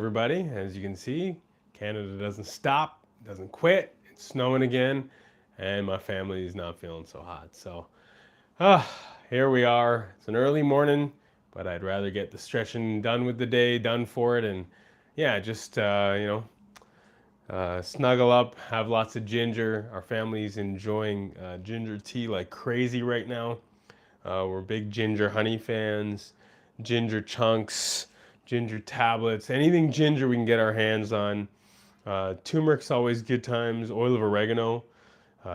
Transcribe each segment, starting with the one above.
Everybody, as you can see, Canada doesn't stop, doesn't quit. It's snowing again, and my family is not feeling so hot. So, here we are. It's an early morning, but I'd rather get the stretching done with the day, done for it, and yeah, just snuggle up, have lots of ginger. Our family's enjoying ginger tea like crazy right now. We're big ginger honey fans, ginger chunks, ginger tablets, anything ginger we can get our hands on. Turmeric's always good times, oil of oregano.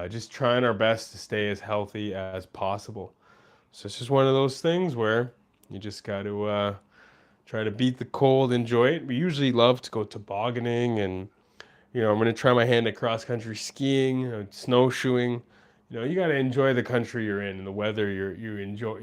Just trying our best to stay as healthy as possible. So it's just one of those things where you just got to try to beat the cold, enjoy it. We usually love to go tobogganing and I'm going to try my hand at cross country skiing, snowshoeing. You got to enjoy the country you're in and the weather you enjoy,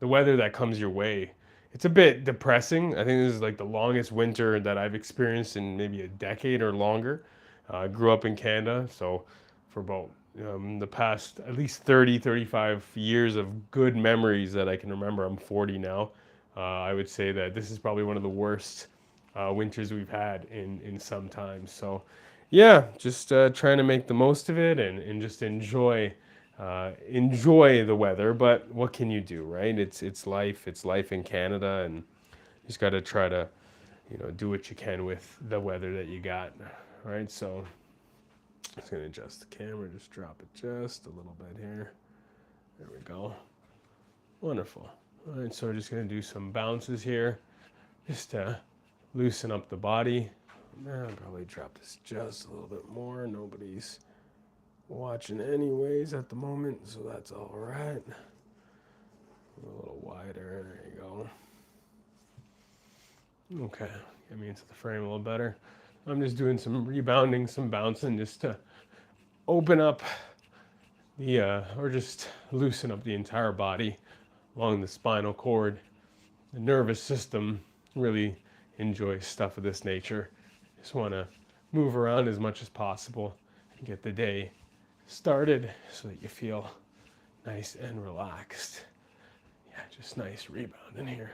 the weather that comes your way. It's a bit depressing. I think this is like the longest winter that I've experienced in maybe a decade or longer. I grew up in Canada, so for about the past at least 30, 35 years of good memories that I can remember, I'm 40 now. I would say that this is probably one of the worst winters we've had in some time. So, yeah, just trying to make the most of it and just enjoy the weather. But what can you do, right? It's life. It's life in Canada, and you just got to try to do what you can with the weather that you got, right? So, just gonna adjust the camera, just drop it just a little bit here. There we go. Wonderful. All right, so we're just gonna do some bounces here, just to loosen up the body. I'll probably drop this just a little bit more. Nobody's watching anyways at the moment, so that's all right. A little wider. There you go. Okay, get me into the frame a little better. I'm just doing some rebounding, some bouncing, just to open up or just loosen up the entire body along the spinal cord. The nervous system really enjoys stuff of this nature. Just want to move around as much as possible and get the day started so that you feel nice and relaxed. Yeah, just nice rebound in here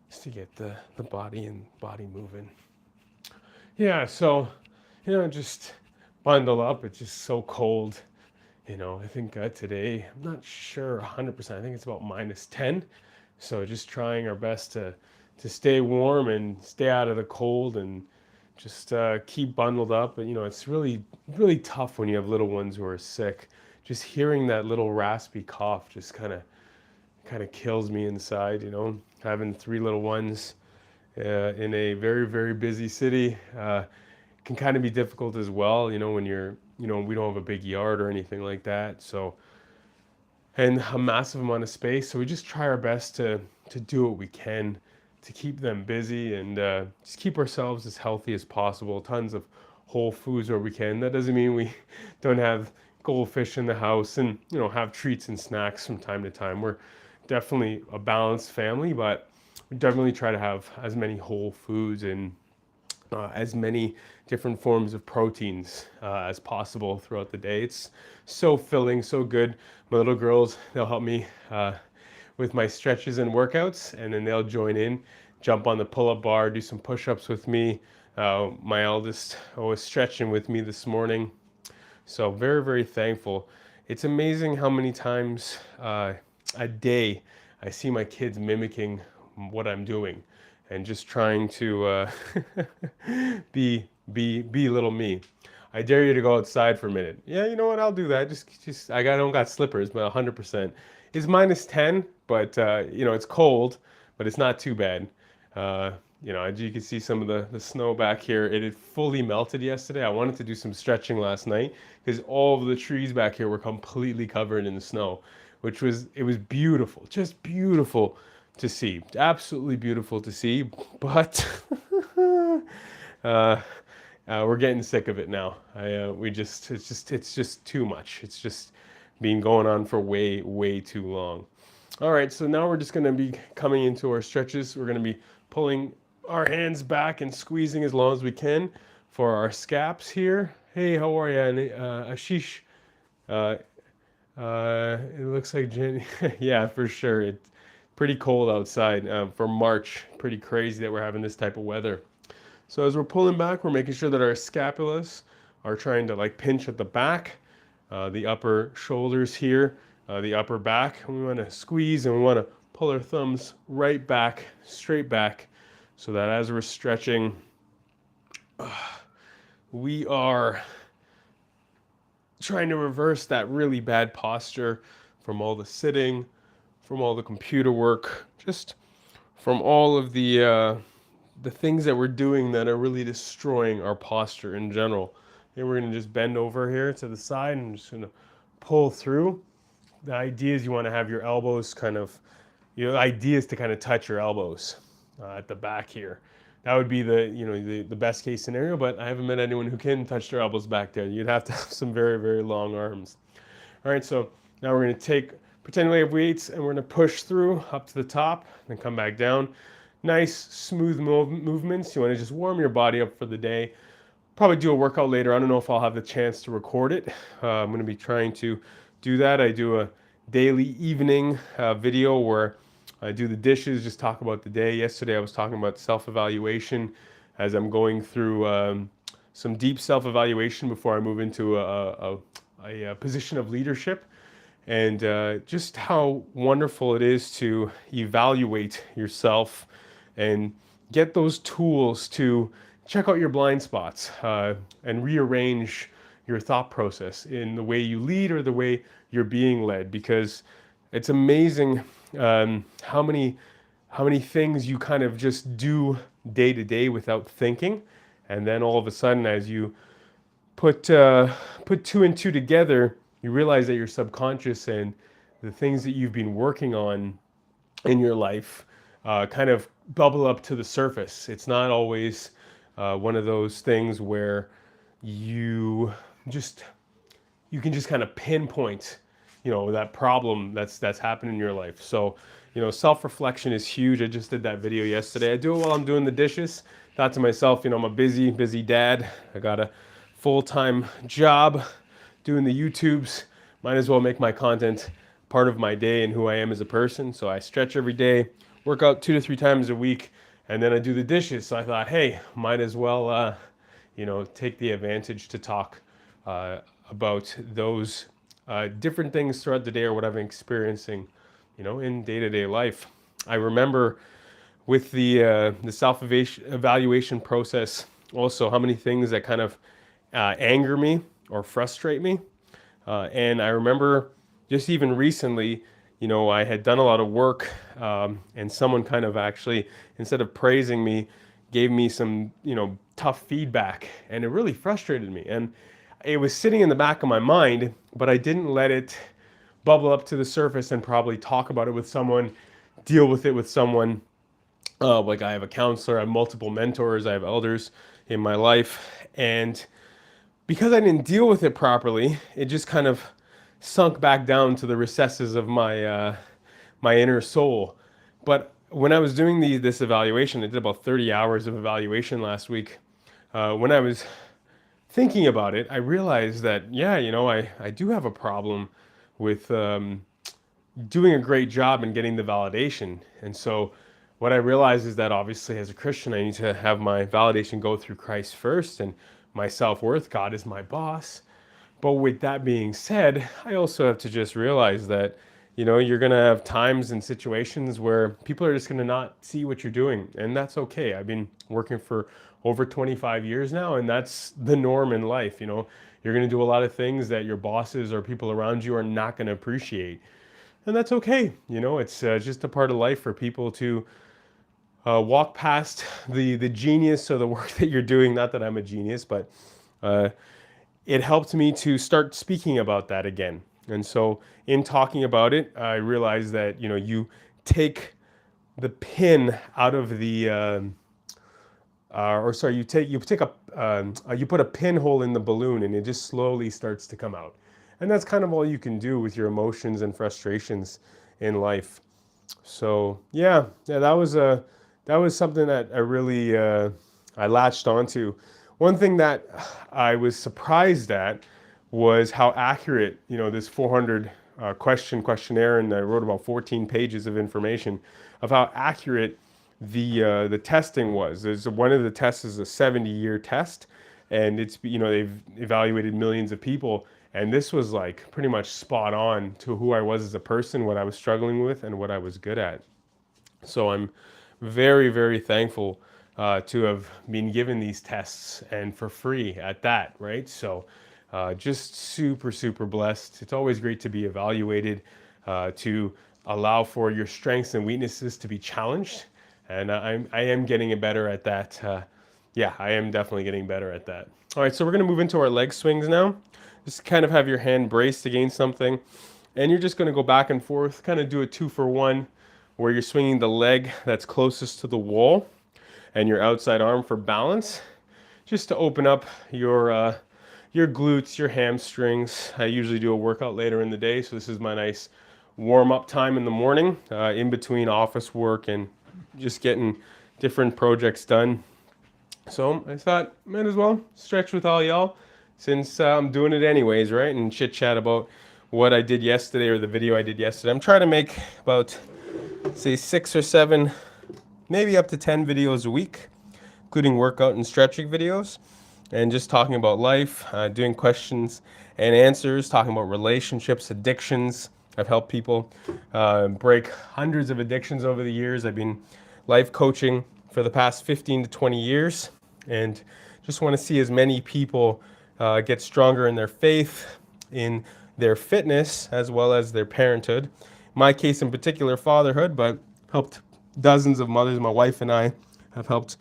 just to get the body and body moving. Yeah, so, just bundle up. It's just so cold. I think today, I'm not sure 100%. I think it's about -10. So just trying our best to stay warm and stay out of the cold and just keep bundled up. But it's really really tough when you have little ones who are sick. Just hearing that little raspy cough just kind of kills me inside. Having three little ones in a very very busy city can kind of be difficult as well. When we don't have a big yard or anything like that. So and a massive amount of space. So we just try our best to do what we can to keep them busy and just keep ourselves as healthy as possible. Tons of whole foods where we can. That doesn't mean we don't have goldfish in the house and have treats and snacks from time to time. We're definitely a balanced family, but we definitely try to have as many whole foods and as many different forms of proteins as possible throughout the day. It's so filling, so good. My little girls, they'll help me with my stretches and workouts, and then they'll join in, jump on the pull-up bar, do some push-ups with me. My eldest was stretching with me this morning. So very, very thankful. It's amazing how many times a day I see my kids mimicking what I'm doing and just trying to be little me. I dare you to go outside for a minute. Yeah, you know what? I'll do that. Just I don't got slippers, but 100%. It's -10, but it's cold, but it's not too bad. As you can see some of the snow back here. It had fully melted yesterday. I wanted to do some stretching last night because all of the trees back here were completely covered in the snow, it was beautiful, just beautiful to see. Absolutely beautiful to see, but we're getting sick of it now. It's just too much. It's just been going on for way, way too long. All right, so now we're just gonna be coming into our stretches. We're gonna be pulling our hands back and squeezing as long as we can for our scaps here. Hey, how are you, Ashish? It looks like Jenny. Yeah, for sure. It's pretty cold outside for March. Pretty crazy that we're having this type of weather. So as we're pulling back, we're making sure that our scapulas are trying to like pinch at the back, the upper shoulders here, the upper back. We want to squeeze and we want to pull our thumbs right back, straight back, so that as we're stretching, we are trying to reverse that really bad posture from all the sitting, from all the computer work, just from all of the things that we're doing that are really destroying our posture in general. And we're going to just bend over here to the side and just going to pull through. The idea is you want to have your elbows kind of, the idea is to kind of touch your elbows at the back here. That would be the best case scenario, but I haven't met anyone who can touch their elbows back there. You'd have to have some very, very long arms. All right, so now we're going to pretend we have weights and we're going to push through up to the top, then come back down. Nice, smooth movements. You want to just warm your body up for the day. Probably do a workout later. I don't know if I'll have the chance to record it. I'm going to be trying to do that. I do a daily evening video where I do the dishes, just talk about the day. Yesterday I was talking about self-evaluation as I'm going through some deep self-evaluation before I move into a position of leadership. And just how wonderful it is to evaluate yourself and get those tools to check out your blind spots and rearrange your thought process in the way you lead or the way you're being led, because it's amazing how many things you kind of just do day to day without thinking, and then all of a sudden, as you put two and two together, you realize that your subconscious and the things that you've been working on in your life kind of bubble up to the surface. It's not always one of those things where you can just kind of pinpoint, that problem that's happened in your life. So, self-reflection is huge. I just did that video yesterday. I do it while I'm doing the dishes. Thought to myself, I'm a busy dad. I got a full-time job doing the YouTubes. Might as well make my content part of my day and who I am as a person. So I stretch every day, work out 2 to 3 times a week, and then I do the dishes. So I thought, hey, might as well, take the advantage to talk about those different things throughout the day or what I've been experiencing, in day-to-day life. I remember with the self-evaluation process also how many things that kind of anger me or frustrate me. And I remember just even recently, I had done a lot of work and someone kind of actually, instead of praising me, gave me some, tough feedback, and it really frustrated me. And it was sitting in the back of my mind, but I didn't let it bubble up to the surface and probably talk about it with someone, deal with it with someone. Like I have a counselor, I have multiple mentors, I have elders in my life. And because I didn't deal with it properly, it just kind of sunk back down to the recesses of my inner soul. But when I was doing this evaluation, I did about 30 hours of evaluation last week. When I was thinking about it, I realized that, I do have a problem with doing a great job and getting the validation. And so what I realized is that obviously as a Christian, I need to have my validation go through Christ first, and my self-worth, God is my boss. But with that being said, I also have to just realize that, you're going to have times and situations where people are just going to not see what you're doing. And that's okay. I've been working for over 25 years now, and that's the norm in life. You're going to do a lot of things that your bosses or people around you are not going to appreciate. And that's okay. It's just a part of life for people to walk past the genius of the work that you're doing. Not that I'm a genius, but it helped me to start speaking about that again. And so in talking about it, I realized that, you take the pin out of the, you put a pinhole in the balloon and it just slowly starts to come out. And that's kind of all you can do with your emotions and frustrations in life. So yeah, that was something that I really, I latched onto. One thing that I was surprised at was how accurate, this 400 questionnaire, and I wrote about 14 pages of information of how accurate the testing was. There's one of the tests is a 70-year test, and it's, they've evaluated millions of people, and this was like pretty much spot on to who I was as a person, what I was struggling with, and what I was good at. So I'm very, very thankful to have been given these tests, and for free at that, right? So just super, super blessed. It's always great to be evaluated, to allow for your strengths and weaknesses to be challenged. And I am getting better at that. Yeah, I am definitely getting better at that. All right, so we're gonna move into our leg swings now. Just kind of have your hand braced against something, and you're just gonna go back and forth, kind of do a 2-for-1, where you're swinging the leg that's closest to the wall and your outside arm for balance, just to open up your glutes, your hamstrings. I usually do a workout later in the day, so this is my nice warm-up time in the morning, in between office work and just getting different projects done. So I thought, might as well stretch with all y'all, since I'm doing it anyways, right? And chit chat about what I did yesterday, or the video I did yesterday. I'm trying to make about, say, 6 or 7, maybe up to 10 videos a week, including workout and stretching videos, and just talking about life, doing questions and answers, talking about relationships, addictions. I've helped people break hundreds of addictions over the years. I've been life coaching for the past 15 to 20 years, and just want to see as many people get stronger in their faith, in their fitness, as well as their parenthood. My case in particular, fatherhood, but helped dozens of mothers. My wife and I have helped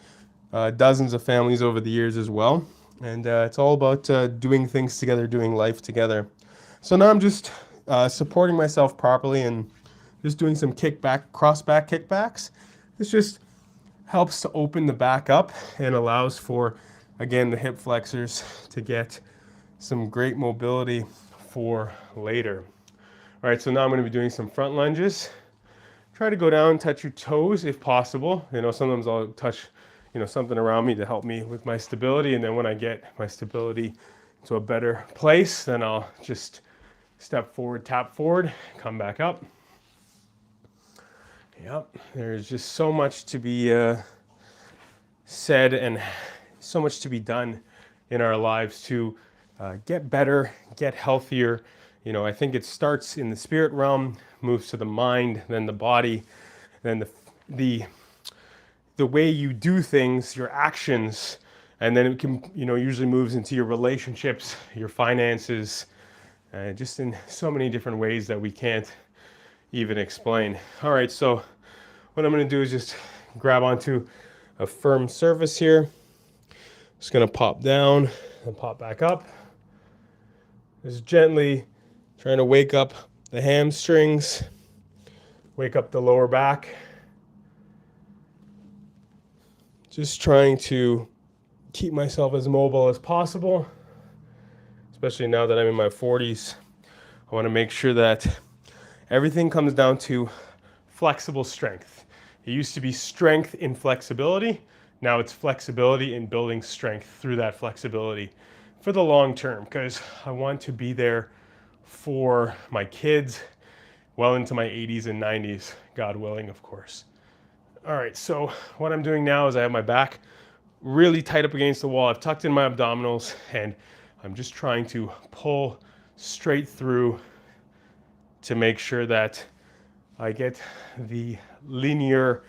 dozens of families over the years as well. And it's all about doing things together, doing life together. So now I'm just supporting myself properly and just doing some cross back kickbacks. This just helps to open the back up and allows for, again, the hip flexors to get some great mobility for later. All right, so now I'm going to be doing some front lunges. Try to go down, touch your toes if possible. Sometimes I'll touch, something around me to help me with my stability. And then when I get my stability to a better place, then I'll just step forward, tap forward, come back up. Yep, there's just so much to be said and so much to be done in our lives to get better, get healthier. I think it starts in the spirit realm, moves to the mind, then the body, then the way you do things, your actions, and then it can, usually moves into your relationships, your finances, just in so many different ways that we can't even explain. All right, so what I'm going to do is just grab onto a firm surface here. Just going to pop down and pop back up. Just gently trying to wake up the hamstrings, wake up the lower back. Just trying to keep myself as mobile as possible, especially now that I'm in my 40s. I want to make sure that everything comes down to flexible strength. It used to be strength in flexibility. Now it's flexibility in building strength through that flexibility for the long term, because I want to be there for my kids well into my 80s and 90s, God willing, of course. All right, so what I'm doing now is I have my back really tight up against the wall. I've tucked in my abdominals, and I'm just trying to pull straight through to make sure that I get the linear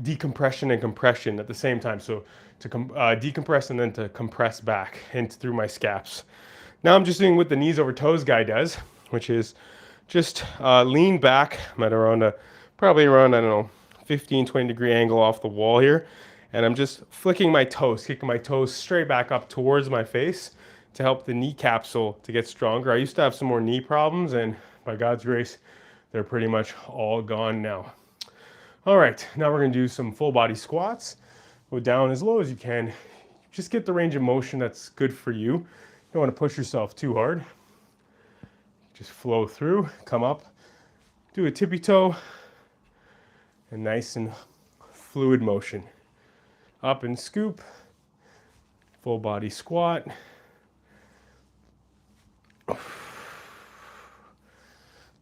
decompression and compression at the same time. So to decompress and then to compress back and through my scaps. Now I'm just doing what the knees over toes guy does, which is just lean back. I'm at probably around, 15, 20 degree angle off the wall here. And I'm just flicking my toes, kicking my toes straight back up towards my face to help the knee capsule to get stronger. I used to have some more knee problems, and by God's grace, they're pretty much all gone now. All right, now we're gonna do some full body squats. Go down as low as you can. Just get the range of motion that's good for you. You don't wanna push yourself too hard. Just flow through, come up, do a tippy toe, and nice and fluid motion. Up and scoop, full body squat.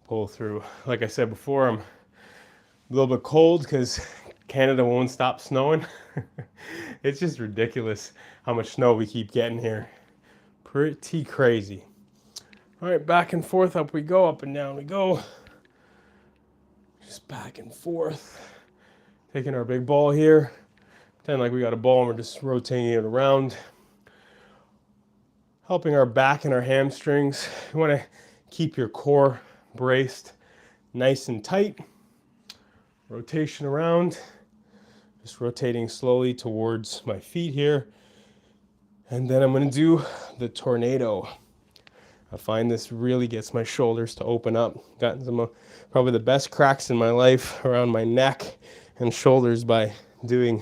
Pull through. Like I said before, I'm a little bit cold because Canada won't stop snowing. It's just ridiculous how much snow we keep getting here. Pretty crazy. All right, back and forth, up we go, up and down we go. Just back and forth. Taking our big ball here. Pretend like we got a ball and we're just rotating it around. Helping our back and our hamstrings. You want to keep your core braced nice and tight. Rotation around. Just rotating slowly towards my feet here. And then I'm going to do the tornado. I find this really gets my shoulders to open up. Gotten some probably the best cracks in my life around my neck and shoulders by doing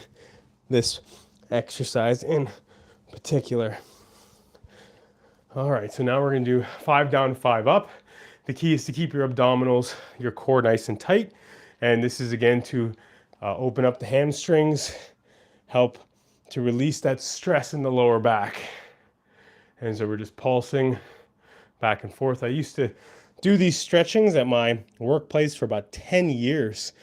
this exercise in particular. All right, so now we're going to do 5 down, 5 up. The key is to keep your abdominals, your core nice and tight. And this is again to open up the hamstrings, help to release that stress in the lower back. And so we're just pulsing back and forth. I used to do these stretchings at my workplace for about 10 years,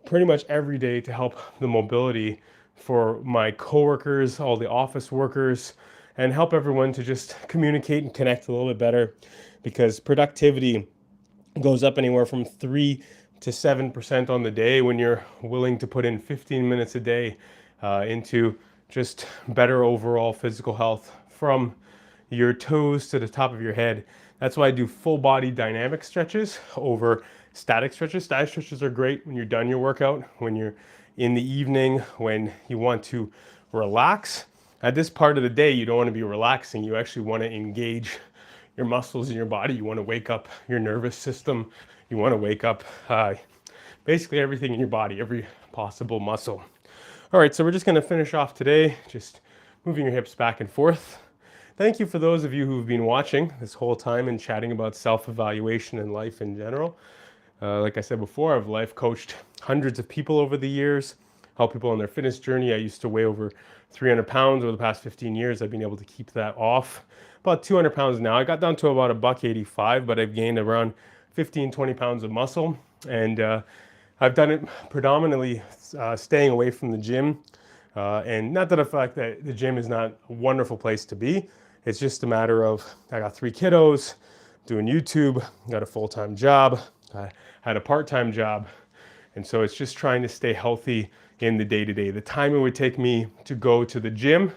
pretty much every day to help the mobility for my coworkers, all the office workers, and help everyone to just communicate and connect a little bit better, because productivity goes up anywhere from 3 to 7% on the day when you're willing to put in 15 minutes a day into just better overall physical health from your toes to the top of your head. That's why I do full body dynamic stretches over static stretches. Static stretches are great when you're done your workout, when you're in the evening, when you want to relax. At this part of the day, you don't want to be relaxing. You actually want to engage your muscles in your body. You want to wake up your nervous system. You want to wake up basically everything in your body, every possible muscle. All right, so we're just going to finish off today, just moving your hips back and forth. Thank you for those of you who've been watching this whole time and chatting about self-evaluation and life in general. Like I said before, I've life coached hundreds of people over the years, help people on their fitness journey. I used to weigh over 300 pounds over the past 15 years. I've been able to keep that off. About 200 pounds now. I got down to about $185, but I've gained around 15, 20 pounds of muscle. And I've done it predominantly staying away from the gym. And not that I feel like that the gym is not a wonderful place to be. It's just a matter of, I got 3 kiddos, doing YouTube, got a full-time job, I had a part-time job. And so it's just trying to stay healthy in the day-to-day. The time it would take me to go to the gym,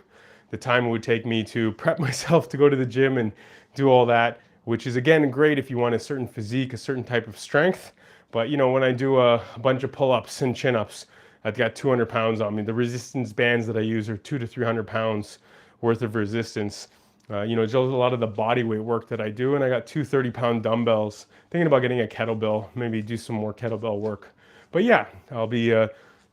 the time it would take me to prep myself to go to the gym and do all that, which is again great if you want a certain physique, a certain type of strength. But you know, when I do a bunch of pull-ups and chin-ups, I've got 200 pounds on me. The resistance bands that I use are 200 to 300 pounds worth of resistance. You know, just a lot of the body weight work that I do, and I got 2 30-pound dumbbells. Thinking about getting a kettlebell, maybe do some more kettlebell work. But yeah, I'll be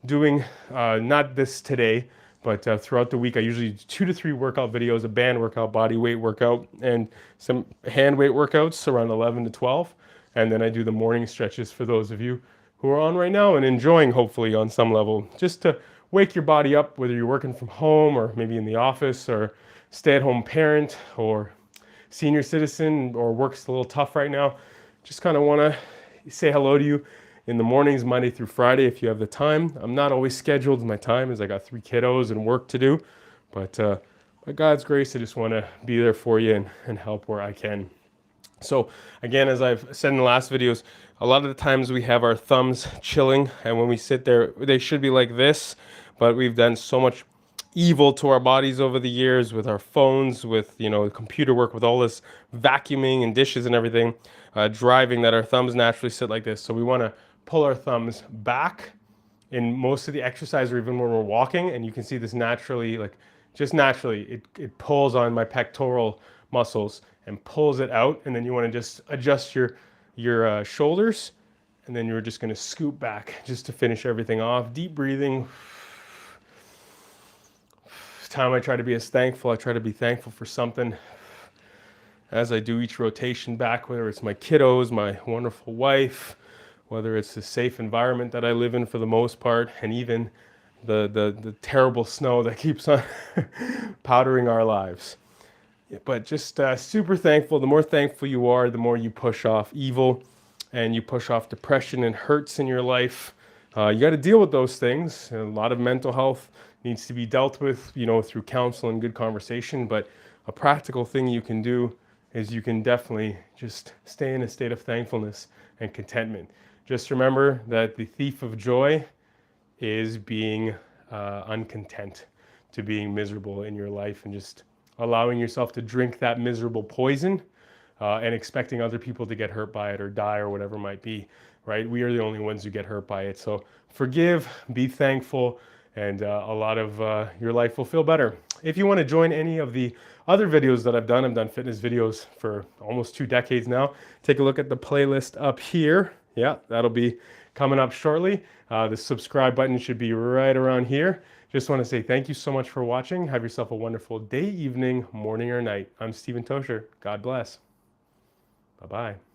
doing, not this today, but throughout the week, I usually do 2 to 3 workout videos, a band workout, body weight workout, and some hand weight workouts around 11 to 12. And then I do the morning stretches for those of you who are on right now and enjoying, hopefully, on some level, just to wake your body up, whether you're working from home or maybe in the office or stay-at-home parent or senior citizen or work's a little tough right now. Just kind of want to say hello to you in the mornings, Monday through Friday, if you have the time. I'm not always scheduled in my time as I got 3 kiddos and work to do, but by God's grace, I just want to be there for you and help where I can. So again, as I've said in the last videos, a lot of the times we have our thumbs chilling, and when we sit there, they should be like this, but we've done so much evil to our bodies over the years with our phones, with, you know, computer work, with all this vacuuming and dishes and everything, driving, that our thumbs naturally sit like this. So we want to pull our thumbs back in most of the exercise, or even when we're walking, and you can see this naturally, like just naturally, it pulls on my pectoral muscles and pulls it out, and then you want to just adjust your shoulders, and then you're just going to scoop back just to finish everything off. Deep breathing. Time I try to be as thankful. I try to be thankful for something as I do each rotation back, whether it's my kiddos, my wonderful wife, whether it's the safe environment that I live in for the most part, and even the terrible snow that keeps on powdering our lives. But just super thankful. The more thankful you are, the more you push off evil and you push off depression and hurts in your life. You got to deal with those things. A lot of mental health needs to be dealt with, through counsel and good conversation. But a practical thing you can do is you can definitely just stay in a state of thankfulness and contentment. Just remember that the thief of joy is being uncontent, to being miserable in your life and just allowing yourself to drink that miserable poison and expecting other people to get hurt by it or die or whatever it might be, right? We are the only ones who get hurt by it. So forgive, be thankful, and a lot of your life will feel better. If you want to join any of the other videos that I've done fitness videos for almost 2 decades now. Take a look at the playlist up here. Yeah, that'll be coming up shortly. The subscribe button should be right around here. Just want to say thank you so much for watching. Have yourself a wonderful day, evening, morning, or night. I'm Stephen Tocher. God bless. Bye-bye.